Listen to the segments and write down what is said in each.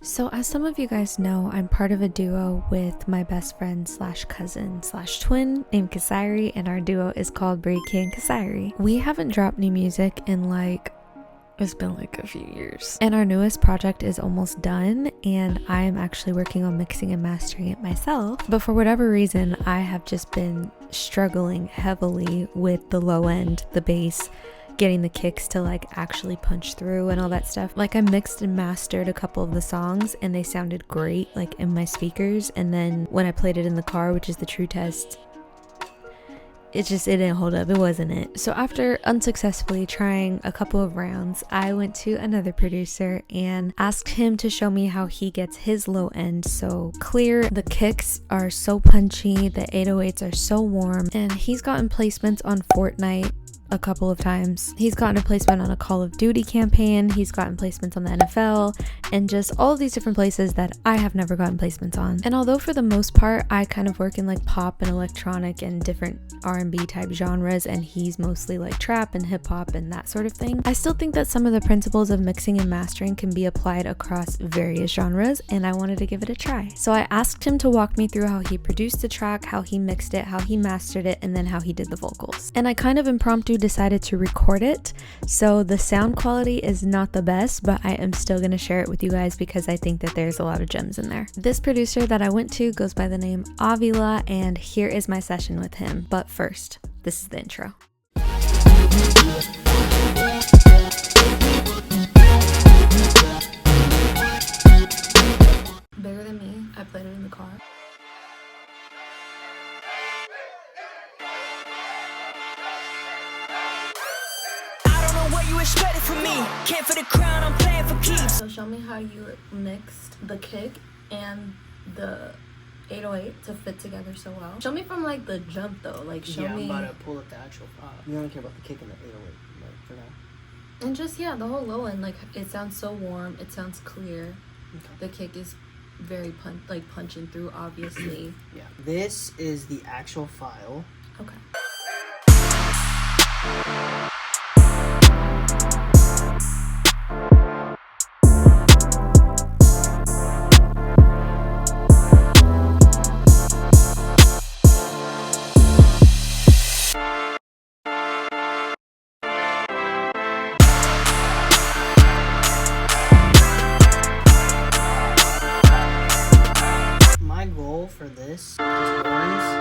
So as some of you guys know, I'm part of a duo with my best friend slash cousin slash twin named Kasairi, and our duo is called BreeKay and Kasairi. We haven't dropped new music in it's been like a few years, and our newest project is almost done, and I am actually working on mixing and mastering it myself. But for whatever reason, I have just been struggling heavily with the low end, the bass, getting the kicks to actually punch through and all that stuff. I mixed and mastered a couple of the songs and they sounded great in my speakers, and then when I played it in the car, which is the true test, it didn't hold up. It wasn't it. So after unsuccessfully trying a couple of rounds, I went to another producer and asked him to show me how he gets his low end so clear. The kicks are so punchy, the 808s are so warm, and he's gotten placements on Fortnite a couple of times. He's gotten a placement on a Call of Duty campaign, he's gotten placements on the NFL, and just all of these different places that I have never gotten placements on. And although for the most part I kind of work in pop and electronic and different R&B type genres, and he's mostly trap and hip hop and that sort of thing, I still think that some of the principles of mixing and mastering can be applied across various genres, and I wanted to give it a try. So I asked him to walk me through how he produced the track, how he mixed it, how he mastered it, and then how he did the vocals. And I kind of impromptu decided to record it, so the sound quality is not the best, but I am still going to share it with you guys because I think that there's a lot of gems in there. This producer that I went to goes by the name Avila, and here is my session with him. But first, this is the intro. Bigger than me, I played it in the car. Expected from me, can't for the crown, I'm playing for keeps. So show me how you mixed the kick and the 808 to fit together so well. Show me from the jump though, show me. I'm about to pull up the actual file. You don't care about the kick and the 808 for now. And just the whole low end, it sounds so warm, it sounds clear. Okay. The kick is very punching through, obviously. Yeah. This is the actual file. Okay. My goal for this is horns.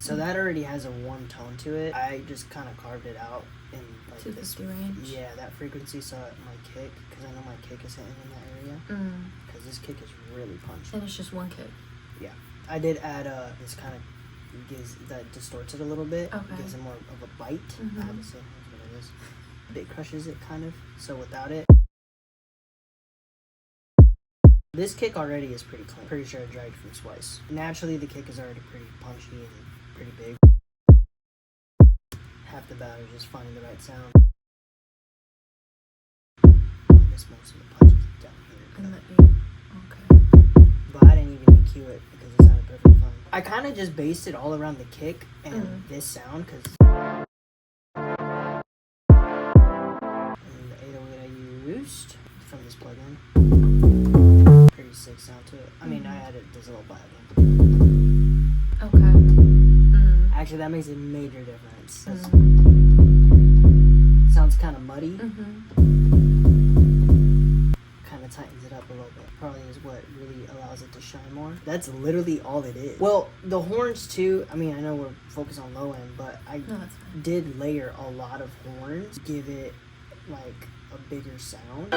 So that already has a warm tone to it. I just kind of carved it out in this range. Yeah, that frequency. So my kick, because I know my kick is hitting in that area. Because this kick is really punchy. And it's just one kick. Yeah, I did add this kind of that distorts it a little bit. Okay. Gives it more of a bite. Obviously, that's what it is. It crushes it kind of. So without it. This kick already is pretty clean. Pretty sure I dragged from Splice. Naturally, the kick is already pretty punchy and pretty big. Half the battle is just finding the right sound. I guess most of the punch is down here. Okay. But I didn't even EQ it because it sounded perfectly fine. I kind of just based it all around the kick and this sound because the 808 I used from this plugin. Pretty sick sound to it. I mean, I added this little plugin. Okay. Actually, that makes a major difference. Sounds kind of muddy. Kind of tightens it up a little bit. Probably is what really allows it to shine more. That's literally all it is. Well, the horns too. I mean, I know we're focused on low end, but I did layer a lot of horns. Give it a bigger sound.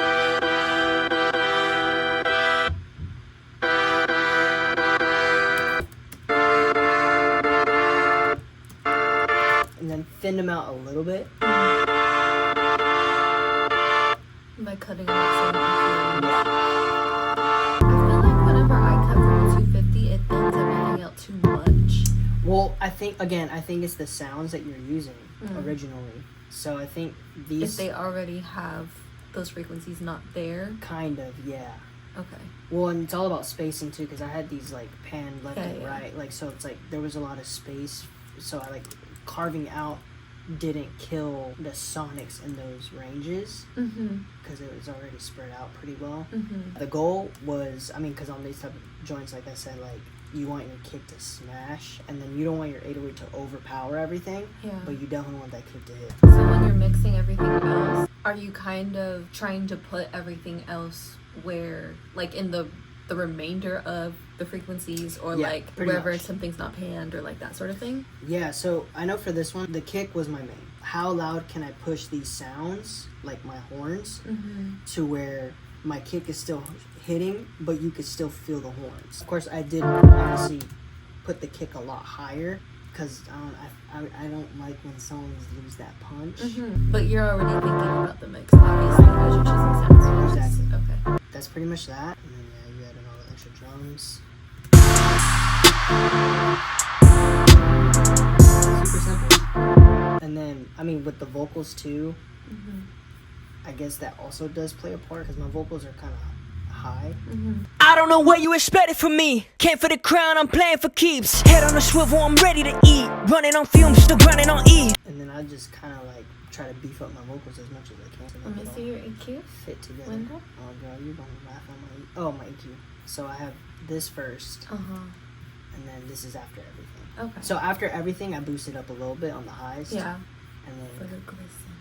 And then thin them out a little bit. By cutting it at I feel whenever I cut from 250, it thins everything out too much. Well, I think it's the sounds that you're using originally. So I think these... If they already have those frequencies not there? Kind of, yeah. Okay. Well, and it's all about spacing too, because I had these pan left and yeah. right. So it's there was a lot of space. So I carving out didn't kill the sonics in those ranges because it was already spread out pretty well. The goal was, I mean, because on these type of joints, like I said, like you want your kick to smash, and then you don't want your 808 to overpower everything, but you definitely want that kick to hit. So when you're mixing everything else, are you kind of trying to put everything else where, like in the remainder of the frequencies, or like wherever something's not panned, or like that sort of thing? Yeah, so I know for this one, the kick was my main. How loud can I push these sounds, like my horns, to where my kick is still hitting, but you could still feel the horns. Of course, I did obviously put the kick a lot higher, because I don't like when songs lose that punch. But you're already thinking about the mix, obviously, as you're choosing sounds. Exactly. Okay. That's pretty much that. And then you added all the extra drums. Super simple. And then, I mean, with the vocals too, I guess that also does play a part, because my vocals are kind of high. I don't know what you expected from me. Came for the crown, I'm playing for keeps. Head on the swivel, I'm ready to eat. Running on fumes, still grinding on E. And then I just kind of like try to beef up my vocals as much as I can. Let me see your EQ. Fit together. Window? Oh girl, you're gonna laugh on my EQ. So I have this first, and then this is after everything. Okay. So after everything, I boosted up a little bit on the highs. Yeah. And then For the glisten.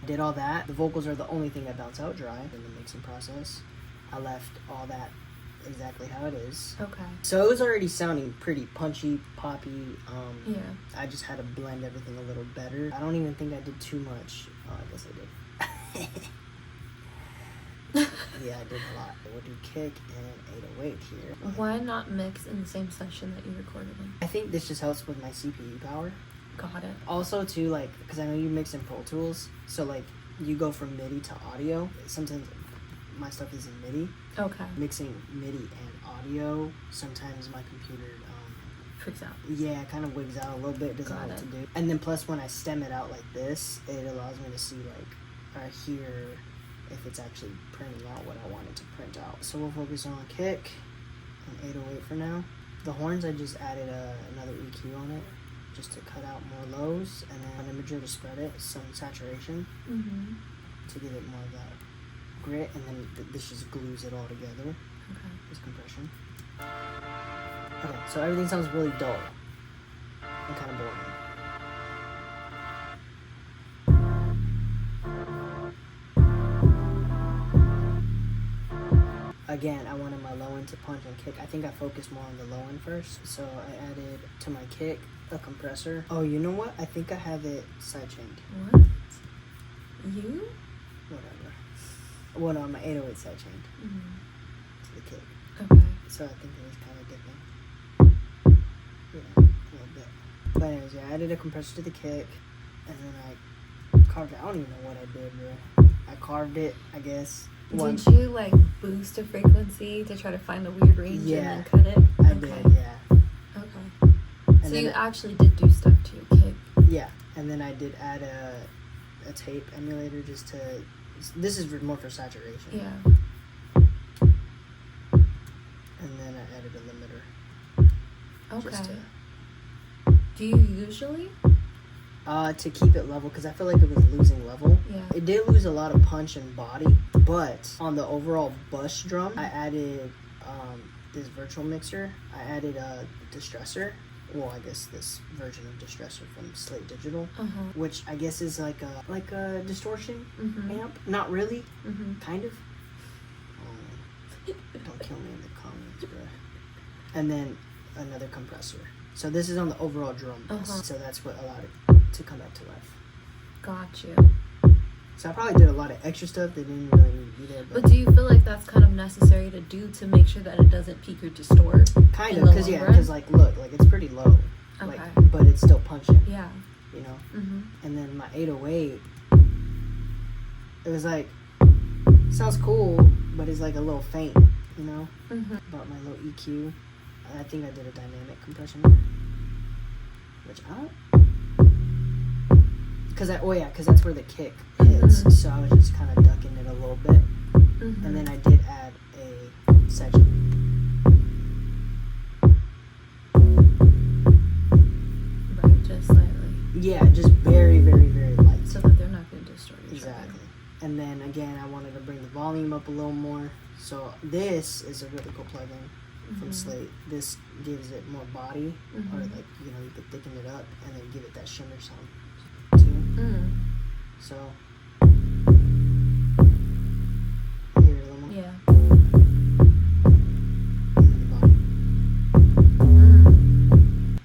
did all that. The vocals are the only thing I bounce out dry in the mixing process. I left all that exactly how it is. Okay. So it was already sounding pretty punchy, poppy. Yeah. I just had to blend everything a little better. I don't even think I did too much. Oh, I guess I did. Yeah, I did a lot. We'll do kick and 808 here. Why not mix in the same session that you recorded in? I think this just helps with my CPU power. Got it. Also, too, like, because I know you mix in Pro Tools, so, like, you go from MIDI to audio. Sometimes my stuff is in MIDI. Okay. Mixing MIDI and audio, sometimes my computer freaks out. Yeah, kind of wigs out a little bit, doesn't know what to do. And then plus when I stem it out like this, it allows me to see like, or hear if it's actually printing out what I want it to print out. So we'll focus on kick and 808 for now. The horns, I just added another EQ on it, just to cut out more lows, and then an imager to spread it, some saturation, to give it more of that grit, and then this just glues it all together. Okay. This compression. Okay, so everything sounds really dull and kind of boring. Again, I wanted my low end to punch and kick. I think I focused more on the low end first. So I added to my kick a compressor. Oh, you know what? I think I have it sidechained. What? You? Whatever. Well, no, my 808 sidechained to the kick. Okay. So I think it was kind of different. Yeah, a little bit. But anyways, yeah, I added a compressor to the kick, and then I carved it. I don't even know what I did, bro. I carved it, I guess. Did you like boost a frequency to try to find a weird range and then cut it? I did, yeah. Okay. And so you actually did do stuff to your kick? Yeah, and then I did add a tape emulator just to. This is more for saturation. Yeah. And then I added a limiter. Okay. Just do you usually? To keep it level, because I feel like it was losing level. Yeah. It did lose a lot of punch and body, but on the overall bus drum, I added this virtual mixer. I added a distressor. Well, I guess this version of distressor from Slate Digital, which I guess is like a distortion amp. Not really, kind of. Don't kill me in the comments, bro. And then another compressor. So this is on the overall drum bus. So that's what allowed it to come back to life. Got you. So I probably did a lot of extra stuff that didn't really need either. But do you feel like that's kind of necessary to do to make sure that it doesn't peak or distort? Kind of, because like look, like it's pretty low, like, but it's still punching. Yeah. You know. And then my 808, it was like sounds cool, but it's like a little faint, you know. About my little EQ, I think I did a dynamic compression, which I don't. Because that's where the kick hits. So I was just kind of ducking it a little bit. And then I did add a section. Right, just slightly. Yeah, just very, very, very light. So that they're not going to distort each other. Exactly. And then again, I wanted to bring the volume up a little more. So this is a really cool plugin from Slate. This gives it more body, or like, you know, you could thicken it up and then give it that shimmer sound too. So hear it a little more. Yeah.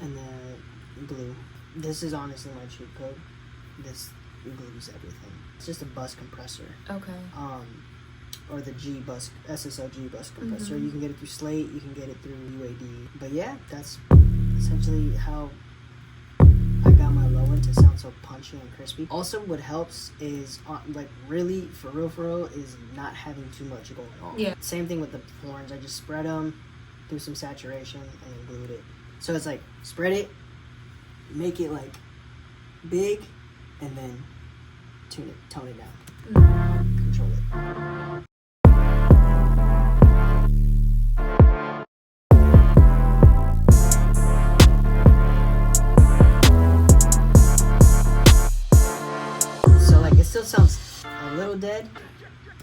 And then glue. This is honestly my cheat code. This glues everything. It's just a bus compressor. Okay. Or the SSLG bus compressor. You can get it through Slate, you can get it through UAD. But yeah, that's essentially how I got my low end to sound so punchy and crispy. Also, what helps is, like, really, for real, is not having too much going on. Yeah. Same thing with the horns. I just spread them, do some saturation, and then glued it. So it's like, spread it, make it, like, big, and then tone it down. Control it. So like it still sounds a little dead.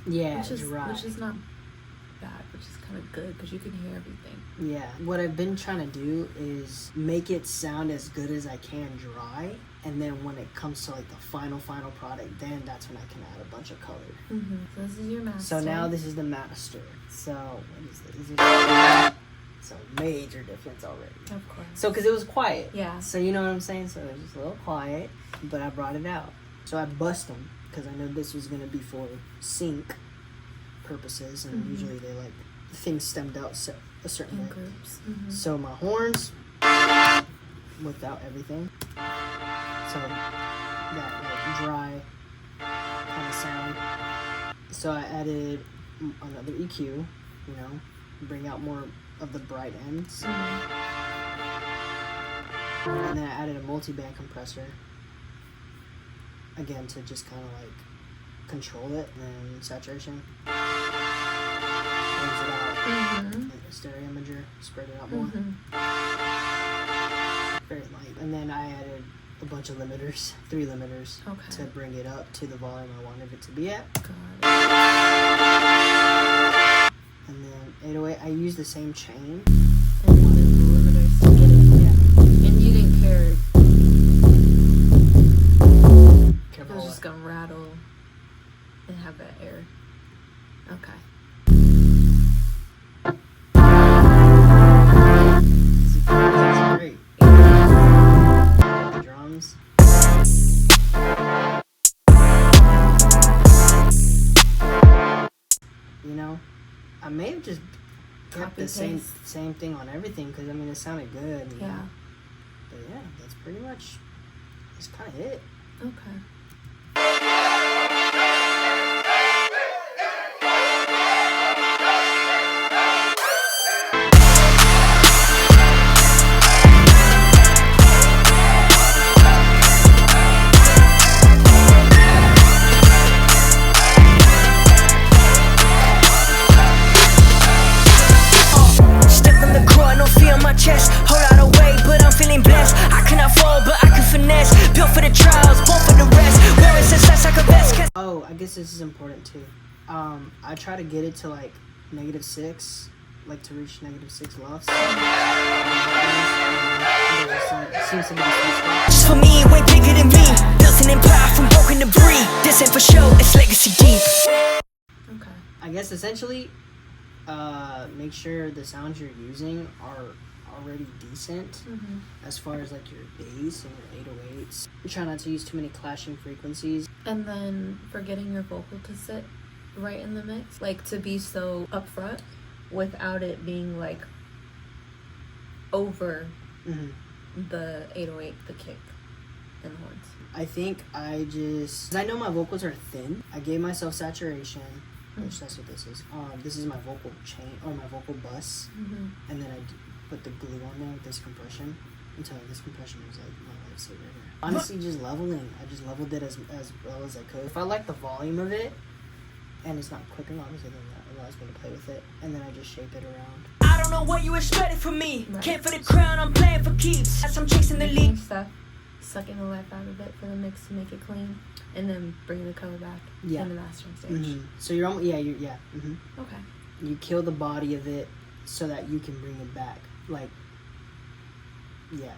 Yeah, dry. Which is not bad, which is kind of good because you can hear everything. Yeah. What I've been trying to do is make it sound as good as I can dry. And then when it comes to like the final product, then that's when I can add a bunch of color. So this is your master. So now this is the master. So what is this? So major difference already. Of course. So because it was quiet. Yeah. So you know what I'm saying? So it was just a little quiet, but I brought it out. So I bust them because I know this was going to be for sync purposes. And usually they like, things stemmed out a certain way. Groups. So my horns, without everything. So that like dry kind of sound. So I added another EQ, you know, bring out more of the bright ends. And then I added a multi-band compressor, again to just kind of like control it. And then saturation, brings it out. And a stereo imager, spread it out more. Very light. And then I added a bunch of limiters, 3 limiters, to bring it up to the volume I wanted it to be at. And then 808, I used the same chain. And wanted the limiters to get it. Yeah. And you didn't care. It was just gonna rattle and have that air. Okay. This is great. The drums. You know, I may have just kept the same thing on everything because I mean it sounded good. You know? But yeah, that's pretty much. That's kind of it. Okay. Hold out away, but I'm feeling blessed. I cannot fall, but I can finesse. Built for the trials, born for the rest. Wearing success like a vest. Oh, I guess this is important too. I try to get it to like -6, like to reach -6 lofts. Seems to be the sweet spot. Just for me, way bigger than me. Built an empire from broken debris. This ain't for show, it's legacy deep. Okay. I guess essentially, make sure the sounds you're using are already decent as far as like your bass and your 808s. You try not to use too many clashing frequencies. And then for getting your vocal to sit right in the mix, like to be so upfront without it being like over the 808, the kick, and the horns. I think I know my vocals are thin. I gave myself saturation, which that's what this is. This is my vocal chain or my vocal bus, and then I put the glue on there with this compression. I'm telling you, this compression was like my lifesaver here. Honestly, just leveling. I just leveled it as well as I could. If I like the volume of it, and it's not clicking, obviously, then that allows me to play with it, and then I just shape it around. I don't know what you expected from me. Can't for the crown, I'm playing for keeps. As I'm chasing the lead. Stuff. sucking the life out of it for the mix to make it clean, and then bring the color back in the mastering stage. Mm-hmm. So you're almost Mm-hmm. Okay. You kill the body of it so that you can bring it back, like later.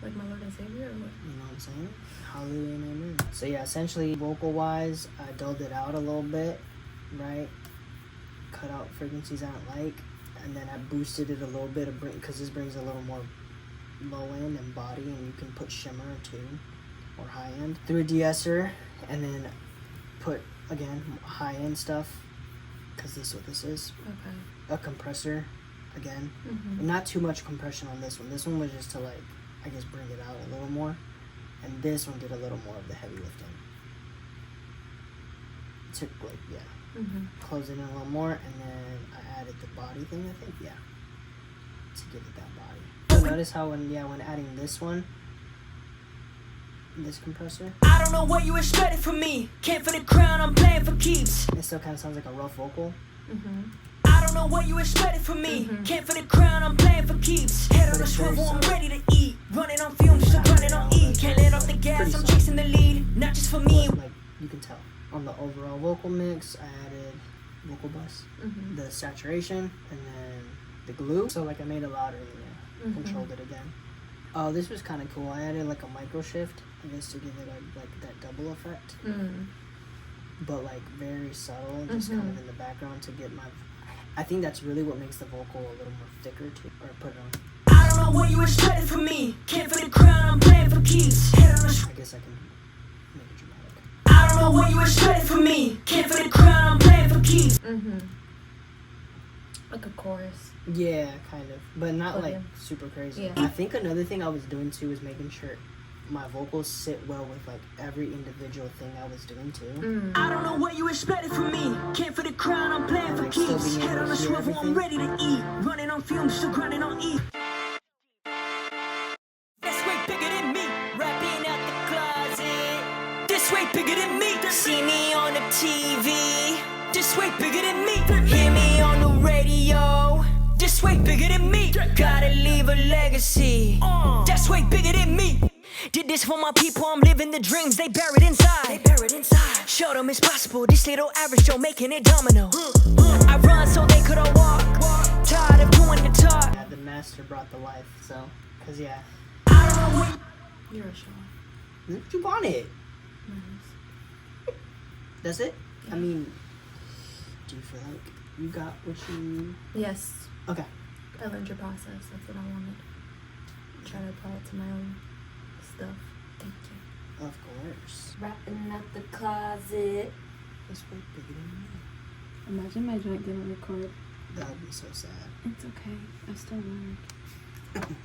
Like my Lord and Savior, or what? You know what I'm saying? Hallelujah and amen. So yeah, essentially vocal-wise, I dulled it out a little bit, right? Cut out frequencies I don't like, and then I boosted it a little bit because this brings a little more low end and body, and you can put shimmer too, or high end through a de-esser, and then put again high end stuff, because this is what this is. Okay. A compressor, again, Mm-hmm. not too much compression on this one. This one was just to like, I guess, bring it out a little more, and this one did a little more of the heavy lifting. Took like close it in a little more, and then I added the body thing, I think, to give it that body. So notice how when adding this one, this compressor, I don't know what you expected from me. Can't for the crown, I'm playing for keeps. it still kind of sounds like a rough vocal. Mm-hmm. I don't know what you expected from me. Can't for the crown, I'm playing for keeps. Head on a swivel, I'm ready to eat. Running on fumes, still running on E. Can't let off the gas, I'm chasing the lead. Not just for me. But, like, you can tell on the overall vocal mix, I added vocal bus, the saturation, and then the glue. So like I made it louder and controlled it again. Oh, this was kind of cool. I added like a micro shift, I guess, to give it like that double effect. But like very subtle, just kind of in the background to get my. I think that's really what makes the vocal a little more thicker too. Or put it on. I don't know what you expected from me. Can't for the crown, I'm playing for keeps. Head on a I guess I can make it dramatic. I don't know what you expected from me. Can't for the crown, I'm playing for keeps. Like a chorus. Yeah, kind of, but not like super crazy. Yeah. I think another thing I was doing too was making sure my vocals sit well with like every individual thing I was doing too. I don't know what you expected from me. Can't for the crown, I'm playing for Like still keeps. being Head able on to a hear swivel, I'm everything. ready to eat. Running on fumes, still grinding on E. That's way bigger than me. Rapping out the closet. This way bigger than me. See me on the TV. This way bigger than me. Hear me on the radio. This way bigger than me. Gotta leave a legacy. That's way bigger than me. Did this for my people, I'm living the dreams they buried inside. Show them it's possible, this little average Joe making it domino. I run so they could all walk. Tired of doing the talk. Yeah, the master brought the life, so, cause I don't know what You're a show. you want it. Nice. That's it? I mean, do you feel like you got what you... Yes. Okay. I learned your process. That's what I wanted. Try to apply it to my own stuff. Thank you. Of course. Wrapping up the closet. That's way bigger than me. Imagine my joint didn't record. That would be so sad. It's okay. I still learned.